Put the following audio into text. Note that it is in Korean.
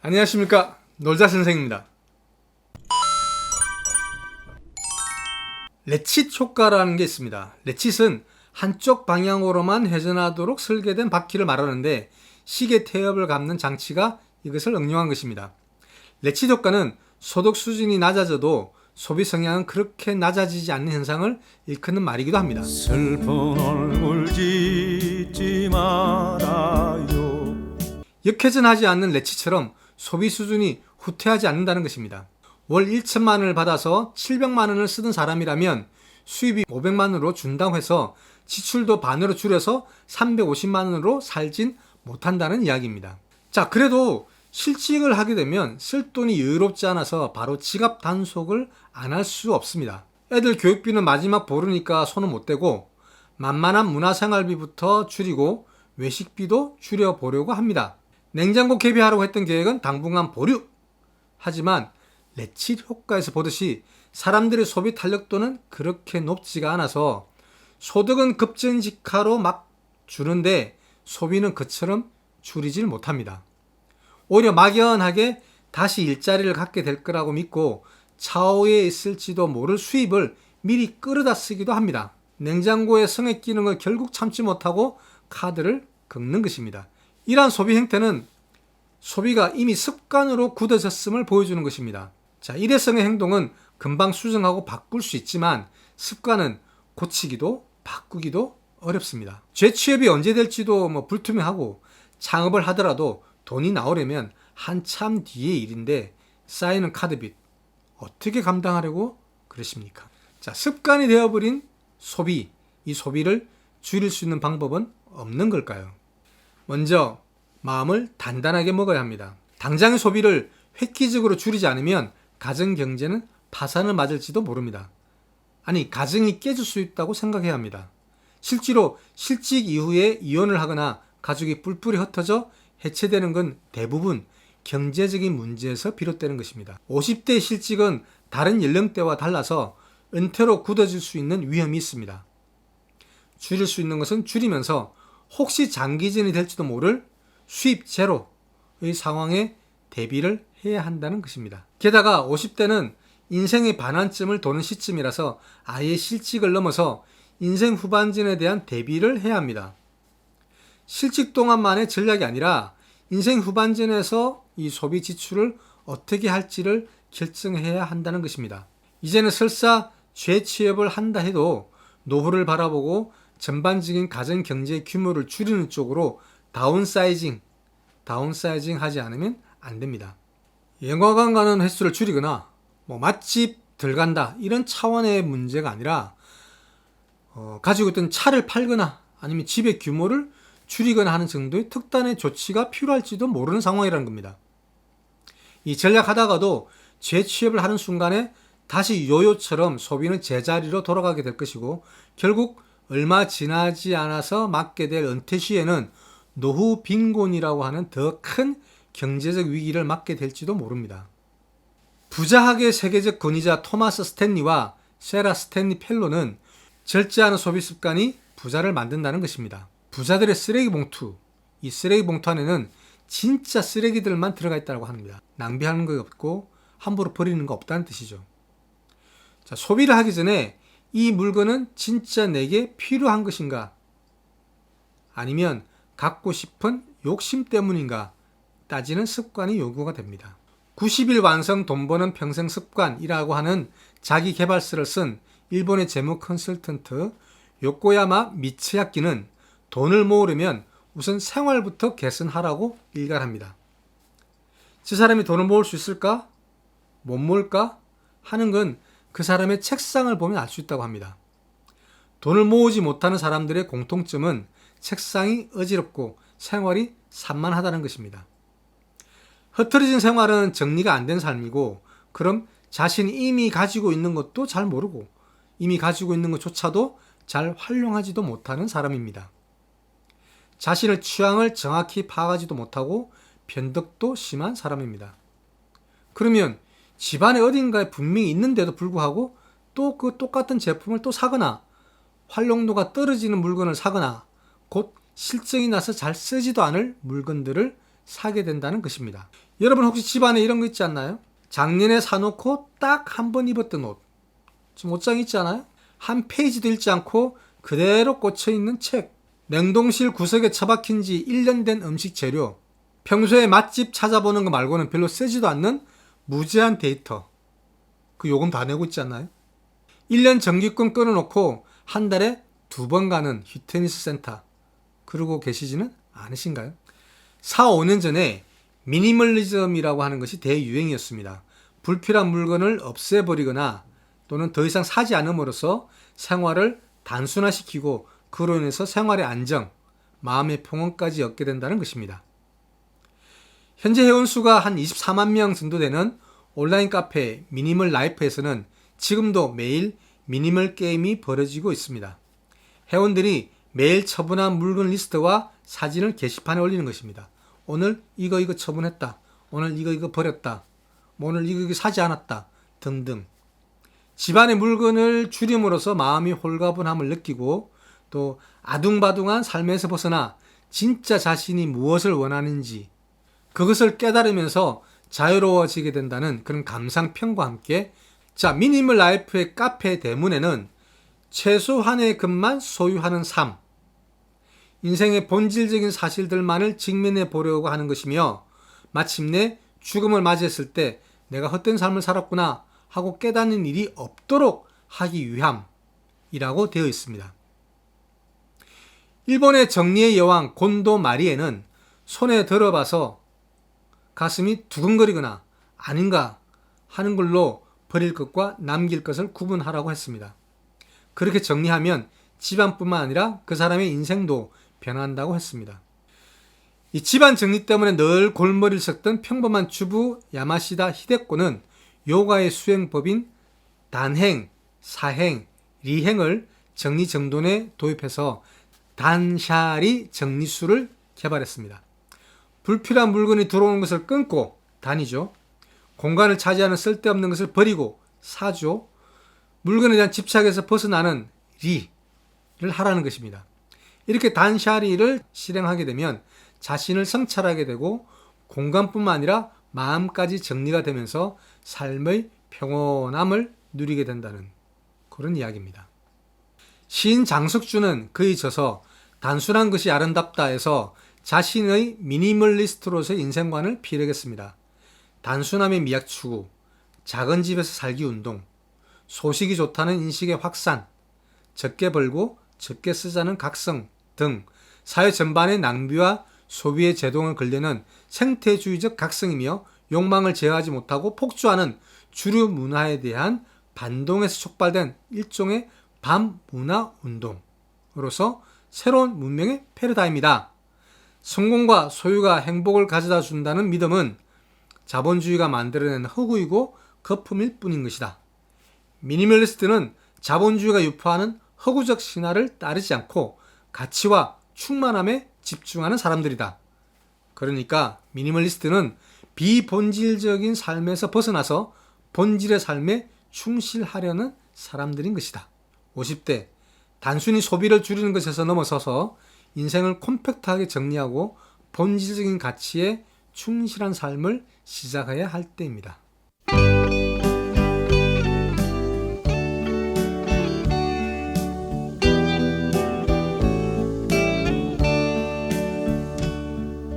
안녕하십니까, 놀자 선생입니다. 레칫 효과라는 게 있습니다. 레칫은 한쪽 방향으로만 회전하도록 설계된 바퀴를 말하는데 시계 태엽을 감는 장치가 이것을 응용한 것입니다. 레칫 효과는 소득 수준이 낮아져도 소비 성향은 그렇게 낮아지지 않는 현상을 일컫는 말이기도 합니다. 슬픈 얼굴 짓지 말아요. 역회전하지 않는 레칫처럼 소비 수준이 후퇴하지 않는다는 것입니다. 월 1천만 원을 받아서 700만 원을 쓰던 사람이라면 수입이 500만 원으로 준다고 해서 지출도 반으로 줄여서 350만 원으로 살진 못한다는 이야기입니다. 자, 그래도 실직을 하게 되면 쓸 돈이 여유롭지 않아서 바로 지갑 단속을 안 할 수 없습니다. 애들 교육비는 마지막 보르니까 손은 못 대고 만만한 문화생활비부터 줄이고 외식비도 줄여보려고 합니다. 냉장고 개비하려고 했던 계획은 당분간 보류! 하지만 레칫 효과에서 보듯이 사람들의 소비 탄력도는 그렇게 높지가 않아서 소득은 급전직하로 막 주는데 소비는 그처럼 줄이질 못합니다. 오히려 막연하게 다시 일자리를 갖게 될 거라고 믿고 차후에 있을지도 모를 수입을 미리 끌어다 쓰기도 합니다. 냉장고의 성액 기능을 결국 참지 못하고 카드를 긁는 것입니다. 이러한 소비 행태는 소비가 이미 습관으로 굳어졌음을 보여주는 것입니다. 자, 일회성의 행동은 금방 수정하고 바꿀 수 있지만 습관은 고치기도 바꾸기도 어렵습니다. 재취업이 언제 될지도 불투명하고 창업을 하더라도 돈이 나오려면 한참 뒤의 일인데 쌓이는 카드빚 어떻게 감당하려고 그러십니까? 자, 습관이 되어버린 소비, 이 소비를 줄일 수 있는 방법은 없는 걸까요? 먼저 마음을 단단하게 먹어야 합니다. 당장의 소비를 획기적으로 줄이지 않으면 가정 경제는 파산을 맞을지도 모릅니다. 아니, 가정이 깨질 수 있다고 생각해야 합니다. 실제로 실직 이후에 이혼을 하거나 가족이 뿔뿔이 흩어져 해체되는 건 대부분 경제적인 문제에서 비롯되는 것입니다. 50대 실직은 다른 연령대와 달라서 은퇴로 굳어질 수 있는 위험이 있습니다. 줄일 수 있는 것은 줄이면서 혹시 장기전이 될지도 모를 수입 제로의 상황에 대비를 해야 한다는 것입니다. 게다가 50대는 인생의 반환점을 도는 시점이라서 아예 실직을 넘어서 인생 후반전에 대한 대비를 해야 합니다. 실직 동안만의 전략이 아니라 인생 후반전에서 이 소비 지출을 어떻게 할지를 결정해야 한다는 것입니다. 이제는 설사 재취업을 한다 해도 노후를 바라보고 전반적인 가정 경제의 규모를 줄이는 쪽으로 다운사이징 하지 않으면 안 됩니다. 영화관 가는 횟수를 줄이거나 맛집 덜 간다 이런 차원의 문제가 아니라 가지고 있던 차를 팔거나 아니면 집의 규모를 줄이거나 하는 정도의 특단의 조치가 필요할지도 모르는 상황이라는 겁니다. 이 전략하다가도 재취업을 하는 순간에 다시 요요처럼 소비는 제자리로 돌아가게 될 것이고 결국 얼마 지나지 않아서 맞게 될 은퇴 시에는 노후 빈곤이라고 하는 더 큰 경제적 위기를 맞게 될지도 모릅니다. 부자학의 세계적 권위자 토마스 스탠리와 세라 스탠리 펠로는 절제하는 소비 습관이 부자를 만든다는 것입니다. 부자들의 쓰레기 봉투, 이 쓰레기 봉투 안에는 진짜 쓰레기들만 들어가 있다고 합니다. 낭비하는 거 없고 함부로 버리는 거 없다는 뜻이죠. 자, 소비를 하기 전에 이 물건은 진짜 내게 필요한 것인가? 아니면 갖고 싶은 욕심 때문인가? 따지는 습관이 요구가 됩니다. 90일 완성 돈 버는 평생 습관이라고 하는 자기 개발서를 쓴 일본의 재무 컨설턴트 요코야마 미츠야키는 돈을 모으려면 우선 생활부터 개선하라고 일갈합니다. 저 사람이 돈을 모을 수 있을까? 못 모을까? 하는 건 그 사람의 책상을 보면 알 수 있다고 합니다. 돈을 모으지 못하는 사람들의 공통점은 책상이 어지럽고 생활이 산만하다는 것입니다. 흐트러진 생활은 정리가 안 된 삶이고 그럼 자신이 이미 가지고 있는 것도 잘 모르고 이미 가지고 있는 것조차도 잘 활용하지도 못하는 사람입니다. 자신의 취향을 정확히 파악하지도 못하고 변덕도 심한 사람입니다. 그러면 집안에 어딘가에 분명히 있는데도 불구하고 또 그 똑같은 제품을 또 사거나 활용도가 떨어지는 물건을 사거나 곧 실증이 나서 잘 쓰지도 않을 물건들을 사게 된다는 것입니다. 여러분 혹시 집안에 이런 거 있지 않나요? 작년에 사놓고 딱 한 번 입었던 옷. 지금 옷장 있지 않아요? 한 페이지도 읽지 않고 그대로 꽂혀있는 책. 냉동실 구석에 처박힌 지 1년 된 음식 재료. 평소에 맛집 찾아보는 거 말고는 별로 쓰지도 않는 무제한 데이터. 그 요금 다 내고 있지 않나요? 1년 정기권 끊어놓고 한 달에 2번 가는 휘트니스 센터. 그러고 계시지는 않으신가요? 4, 5년 전에 미니멀리즘이라고 하는 것이 대유행이었습니다. 불필요한 물건을 없애버리거나 또는 더 이상 사지 않음으로써 생활을 단순화시키고 그로 인해서 생활의 안정, 마음의 평온까지 얻게 된다는 것입니다. 현재 회원수가 한 24만 명 정도 되는 온라인 카페 미니멀 라이프에서는 지금도 매일 미니멀 게임이 벌어지고 있습니다. 회원들이 매일 처분한 물건 리스트와 사진을 게시판에 올리는 것입니다. 오늘 이거 처분했다. 오늘 이거 버렸다. 오늘 이거 사지 않았다. 등등. 집안의 물건을 줄임으로써 마음이 홀가분함을 느끼고 또 아둥바둥한 삶에서 벗어나 진짜 자신이 무엇을 원하는지 그것을 깨달으면서 자유로워지게 된다는 그런 감상평과 함께 미니멀 라이프의 카페 대문에는 최소한의 것만 소유하는 삶, 인생의 본질적인 사실들만을 직면해 보려고 하는 것이며 마침내 죽음을 맞이했을 때 내가 헛된 삶을 살았구나 하고 깨닫는 일이 없도록 하기 위함이라고 되어 있습니다. 일본의 정리의 여왕 곤도 마리에는 손에 들어봐서 가슴이 두근거리거나 아닌가 하는 걸로 버릴 것과 남길 것을 구분하라고 했습니다. 그렇게 정리하면 집안뿐만 아니라 그 사람의 인생도 변한다고 했습니다. 이 집안 정리 때문에 늘 골머리를 썩던 평범한 주부 야마시다 히데코는 요가의 수행법인 단행, 사행, 리행을 정리정돈에 도입해서 단샤리 정리수를 개발했습니다. 불필요한 물건이 들어오는 것을 끊고 단이죠. 공간을 차지하는 쓸데없는 것을 버리고 사죠. 물건에 대한 집착에서 벗어나는 리를 하라는 것입니다. 이렇게 단샤리를 실행하게 되면 자신을 성찰하게 되고 공간뿐만 아니라 마음까지 정리가 되면서 삶의 평온함을 누리게 된다는 그런 이야기입니다. 시인 장석주는 그의 저서 단순한 것이 아름답다에서 자신의 미니멀리스트로서의 인생관을 피력했습니다. 단순함의 미학 추구, 작은 집에서 살기 운동, 소식이 좋다는 인식의 확산, 적게 벌고 적게 쓰자는 각성 등 사회 전반의 낭비와 소비의 제동을 걸려는 생태주의적 각성이며 욕망을 제어하지 못하고 폭주하는 주류 문화에 대한 반동에서 촉발된 일종의 반문화 운동으로서 새로운 문명의 패러다임이다. 성공과 소유가 행복을 가져다 준다는 믿음은 자본주의가 만들어낸 허구이고 거품일 뿐인 것이다. 미니멀리스트는 자본주의가 유포하는 허구적 신화를 따르지 않고 가치와 충만함에 집중하는 사람들이다. 그러니까 미니멀리스트는 비본질적인 삶에서 벗어나서 본질의 삶에 충실하려는 사람들인 것이다. 50대 단순히 소비를 줄이는 것에서 넘어서서 인생을 콤팩트하게 정리하고 본질적인 가치에 충실한 삶을 시작해야 할 때입니다.